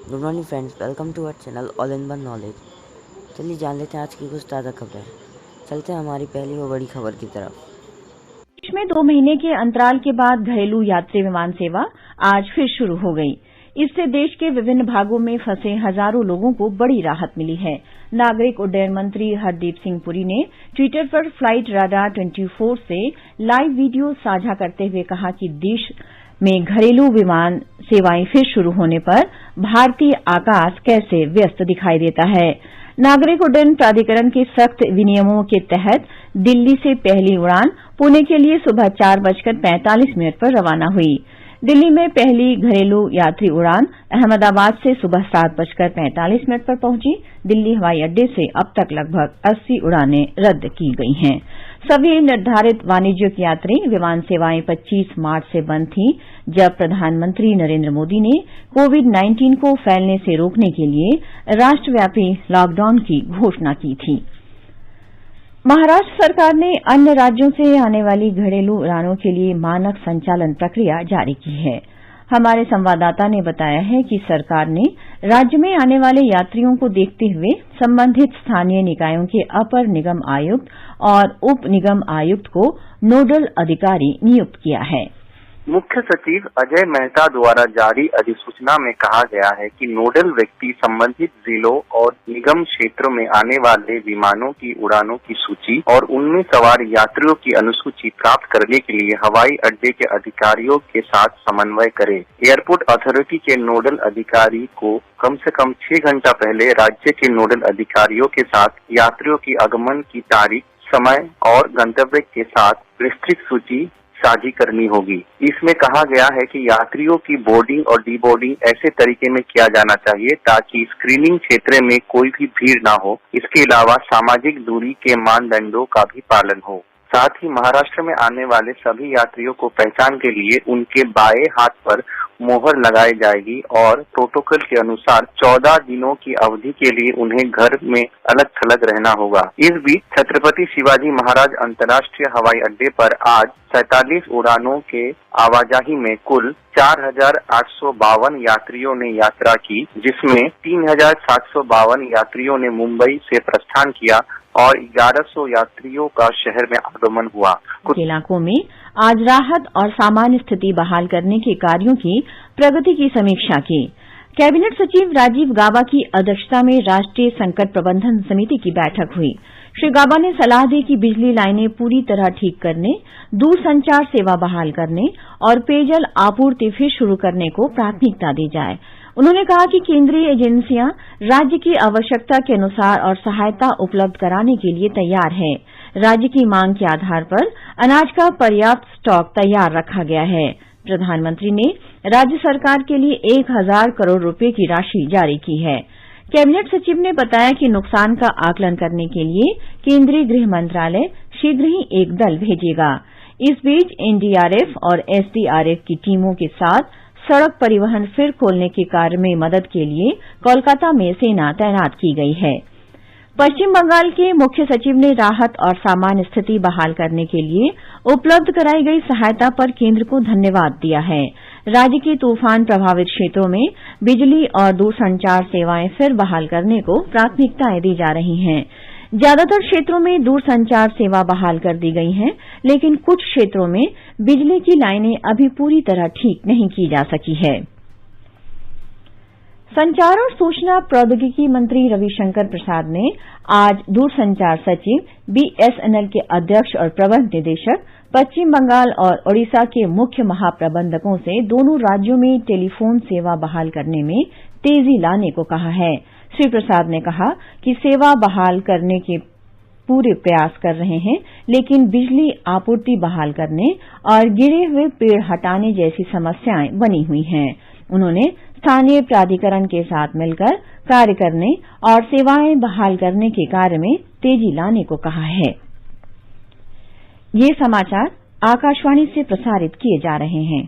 Good morning friends, welcome to our channel all in one knowledge. चलिए जान लेते हैं आज की कुछ ताज़ा खबरें। चलते हैं हमारी पहली व बड़ी खबर की तरफ। देश में 2 महीने के अंतराल के बाद घरेलू यात्री विमान सेवा आज फिर शुरू हो गई। इससे देश के विभिन्न भागों में फंसे हजारों लोगों को बड़ी राहत मिली है। नागरिक उड्डयन मंत्री हरदीप सिंह पुरी ने ट्विटर पर फ्लाइट राडार 24 से लाइव वीडियो साझा करते हुए कहा कि देश में घरेलू विमान सेवाएं फिर शुरू होने पर भारतीय आकाश कैसे व्यस्त दिखाई देता है। नागरिक उड्डयन प्राधिकरण के सख्त विनियमों के तहत दिल्ली से पहली उड़ान पुणे के लिए सुबह 4:45 पर रवाना हुई। दिल्ली में पहली घरेलू यात्री उड़ान अहमदाबाद से सुबह 7:45 पर पहुंची। दिल्ली हवाई अड्डे से अब तक लगभग 80 उड़ानें रद्द की गई हैं। सभी निर्धारित वाणिज्यिक यात्री विमान सेवाएं 25 मार्च से बंद थीं, जब प्रधानमंत्री नरेंद्र मोदी ने कोविड-19 को फैलने से रोकने के लिए राष्ट्रव्यापी लॉकडाउन की घोषणा की थी। महाराष्ट्र सरकार ने अन्य राज्यों से आने वाली घरेलू उड़ानों के लिए मानक संचालन प्रक्रिया जारी की है। हमारे संवाददाता ने बताया है कि सरकार ने राज्य में आने वाले यात्रियों को देखते हुए संबंधित स्थानीय निकायों के अपर निगम आयुक्त और उप निगम आयुक्त को नोडल अधिकारी नियुक्त किया है। मुख्य सचिव अजय मेहता द्वारा जारी अधिसूचना में कहा गया है कि नोडल व्यक्ति संबंधित जिलों और निगम क्षेत्रों में आने वाले विमानों की उड़ानों की सूची और उनमें सवार यात्रियों की अनुसूची प्राप्त करने के लिए हवाई अड्डे के अधिकारियों के साथ समन्वय करे। एयरपोर्ट अथॉरिटी के नोडल अधिकारी को कम से कम 6 घंटा पहले राज्य के नोडल अधिकारियों के साथ यात्रियों की आगमन की तारीख, समय और गंतव्य के साथ विस्तृत सूची साझी करनी होगी। इसमें कहा गया है कि यात्रियों की बोर्डिंग और डीबोर्डिंग ऐसे तरीके में किया जाना चाहिए ताकि स्क्रीनिंग क्षेत्र में कोई भी भीड़ न हो। इसके अलावा सामाजिक दूरी के मानदंडों का भी पालन हो। साथ ही महाराष्ट्र में आने वाले सभी यात्रियों को पहचान के लिए उनके बाएं हाथ पर मोहर लगाई जाएगी और प्रोटोकॉल के अनुसार 14 दिनों की अवधि के लिए उन्हें घर में अलग थलग रहना होगा। इस बीच छत्रपति शिवाजी महाराज अंतर्राष्ट्रीय हवाई अड्डे पर आज 47 उड़ानों के आवाजाही में कुल 4,852 यात्रियों ने यात्रा की, जिसमें 3,752 यात्रियों ने मुंबई से प्रस्थान किया और 1100 यात्रियों का शहर में आगमन हुआ। कुछ इलाकों में आज राहत और सामान्य स्थिति बहाल करने के कार्यों की प्रगति की समीक्षा की। कैबिनेट सचिव राजीव गाबा की अध्यक्षता में राष्ट्रीय संकट प्रबंधन समिति की बैठक हुई। श्री गाबा ने सलाह दी कि बिजली लाइनें पूरी तरह ठीक करने, दूरसंचार सेवा बहाल करने और पेयजल आपूर्ति फिर शुरू करने को प्राथमिकता दी जाए। उन्होंने कहा कि केंद्रीय एजेंसियां राज्य की आवश्यकता के अनुसार और सहायता उपलब्ध कराने के लिए तैयार है। राज्य की मांग के आधार पर अनाज का पर्याप्त स्टॉक तैयार रखा गया है। प्रधानमंत्री ने राज्य सरकार के लिए 1,000 करोड़ रुपए की राशि जारी की है। कैबिनेट सचिव ने बताया कि नुकसान का आकलन करने के लिए केंद्रीय गृह मंत्रालय शीघ्र ही एक दल भेजेगा। इस बीच एनडीआरएफ और एसडीआरएफ की टीमों के साथ सड़क परिवहन फिर खोलने के कार्य में मदद के लिए कोलकाता में सेना तैनात की गई है। पश्चिम बंगाल के मुख्य सचिव ने राहत और सामान्य स्थिति बहाल करने के लिए उपलब्ध कराई गई सहायता पर केंद्र को धन्यवाद दिया है। राज्य के तूफान प्रभावित क्षेत्रों में बिजली और दूरसंचार सेवाएं फिर बहाल करने को प्राथमिकताएं दी जा रही हैं। ज्यादातर क्षेत्रों में दूरसंचार सेवा बहाल कर दी गई है, लेकिन कुछ क्षेत्रों में बिजली की लाइनें अभी पूरी तरह ठीक नहीं की जा सकी है। संचार और सूचना प्रौद्योगिकी मंत्री रविशंकर प्रसाद ने आज दूरसंचार सचिव, बीएसएनएल के अध्यक्ष और प्रबंध निदेशक, पश्चिम बंगाल और ओडिशा के मुख्य महाप्रबंधकों से दोनों राज्यों में टेलीफोन सेवा बहाल करने में तेजी लाने को कहा है। श्री प्रसाद ने कहा कि सेवा बहाल करने के पूरे प्रयास कर रहे हैं, लेकिन बिजली आपूर्ति बहाल करने और गिरे हुए पेड़ हटाने जैसी समस्याएं बनी हुई हैं। उन्होंने स्थानीय प्राधिकरण के साथ मिलकर कार्य करने और सेवाएं बहाल करने के कार्य में तेजी लाने को कहा है। ये समाचार आकाशवाणी से प्रसारित किए जा रहे हैं।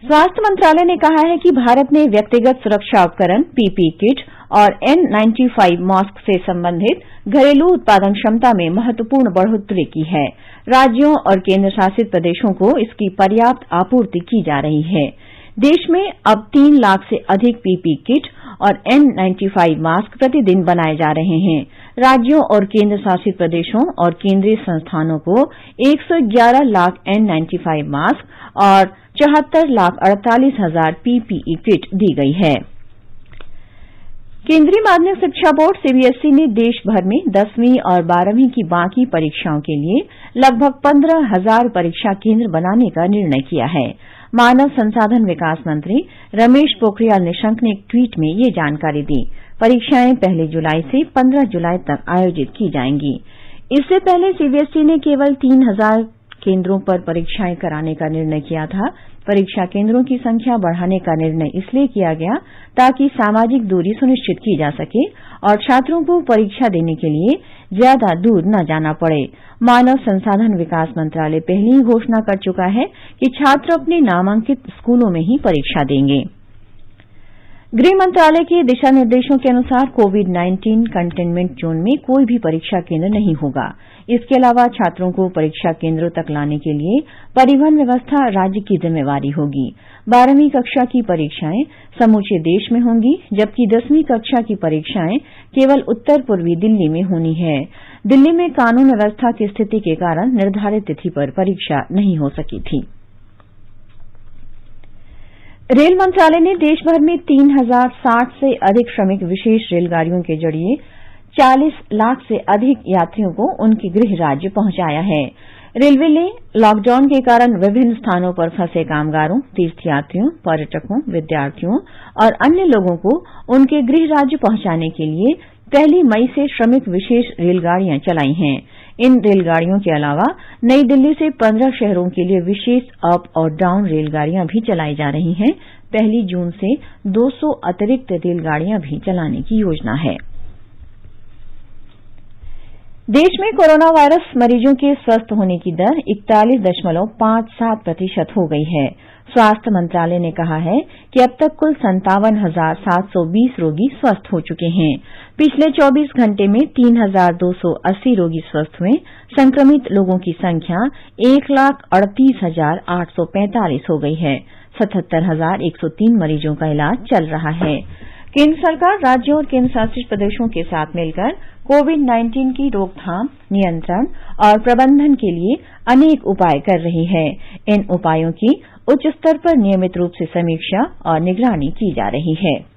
स्वास्थ्य मंत्रालय ने कहा है कि भारत ने व्यक्तिगत सुरक्षा उपकरण पीपीई किट और N95 मास्क से संबंधित घरेलू उत्पादन क्षमता में महत्वपूर्ण बढ़ोतरी की है। राज्यों और केंद्र शासित प्रदेशों को इसकी पर्याप्त आपूर्ति की जा रही है। देश में अब 3 लाख से अधिक पीपीई किट और N95 मास्क प्रतिदिन बनाए जा रहे हैं। राज्यों और केंद्र शासित प्रदेशों और केंद्रीय संस्थानों को 111 लाख N95 मास्क और 74,48,000 पीपीई किट दी गई है। केंद्रीय माध्यमिक शिक्षा बोर्ड सीबीएसई ने देश भर में 10वीं और 12वीं की बाकी परीक्षाओं के लिए लगभग 15,000 परीक्षा केंद्र बनाने का निर्णय किया है। मानव संसाधन विकास मंत्री रमेश पोखरियाल निशंक ने एक ट्वीट में ये जानकारी दी। परीक्षाएं 1 जुलाई से 15 जुलाई तक आयोजित की जाएंगी। इससे पहले सीबीएसई ने केवल 3,000 केंद्रों पर परीक्षाएं कराने का निर्णय किया था। परीक्षा केंद्रों की संख्या बढ़ाने का निर्णय इसलिए किया गया ताकि सामाजिक दूरी सुनिश्चित की जा सके और छात्रों को परीक्षा देने के लिए ज्यादा दूर न जाना पड़े। मानव संसाधन विकास मंत्रालय पहले ही घोषणा कर चुका है कि छात्र अपने नामांकित स्कूलों में ही परीक्षा देंगे। गृह मंत्रालय के दिशा निर्देशों के अनुसार कोविड-19 कंटेनमेंट जोन में कोई भी परीक्षा केंद्र नहीं होगा। इसके अलावा छात्रों को परीक्षा केंद्रों तक लाने के लिए परिवहन व्यवस्था राज्य की जिम्मेवारी होगी। 12वीं कक्षा की परीक्षाएं समूचे देश में होंगी, जबकि 10वीं कक्षा की परीक्षाएं केवल उत्तर पूर्वी दिल्ली में होनी है। दिल्ली में कानून व्यवस्था की स्थिति के कारण निर्धारित तिथि पर परीक्षा नहीं हो सकी थी। रेल मंत्रालय ने देश भर में 3,060 से अधिक श्रमिक विशेष रेलगाड़ियों के जरिए 40 लाख से अधिक यात्रियों को उनके गृह राज्य पहुंचाया है। रेलवे ने लॉकडाउन के कारण विभिन्न स्थानों पर फंसे कामगारों, तीर्थयात्रियों, पर्यटकों, विद्यार्थियों और अन्य लोगों को उनके गृह राज्य पहुंचाने के लिए 1 मई से श्रमिक विशेष रेलगाड़ियां चलाई हैं। इन रेलगाड़ियों के अलावा नई दिल्ली से 15 शहरों के लिए विशेष अप और डाउन रेलगाड़ियां भी चलाई जा रही हैं। 1 जून से 200 अतिरिक्त रेलगाड़ियां भी चलाने की योजना है। देश में कोरोना वायरस मरीजों के स्वस्थ होने की दर 41.57% हो गई है। स्वास्थ्य मंत्रालय ने कहा है कि अब तक कुल 57,720 रोगी स्वस्थ हो चुके हैं। पिछले 24 घंटे में 3,280 रोगी स्वस्थ हुए। संक्रमित लोगों की संख्या 1,38,845 हो गई है। 77,103 मरीजों का इलाज चल रहा है। केंद्र सरकार राज्यों और केंद्र शासित प्रदेशों के साथ मिलकर कोविड-19 की रोकथाम, नियंत्रण और प्रबंधन के लिए अनेक उपाय कर रही है। इन उपायों की उच्च स्तर पर नियमित रूप से समीक्षा और निगरानी की जा रही है।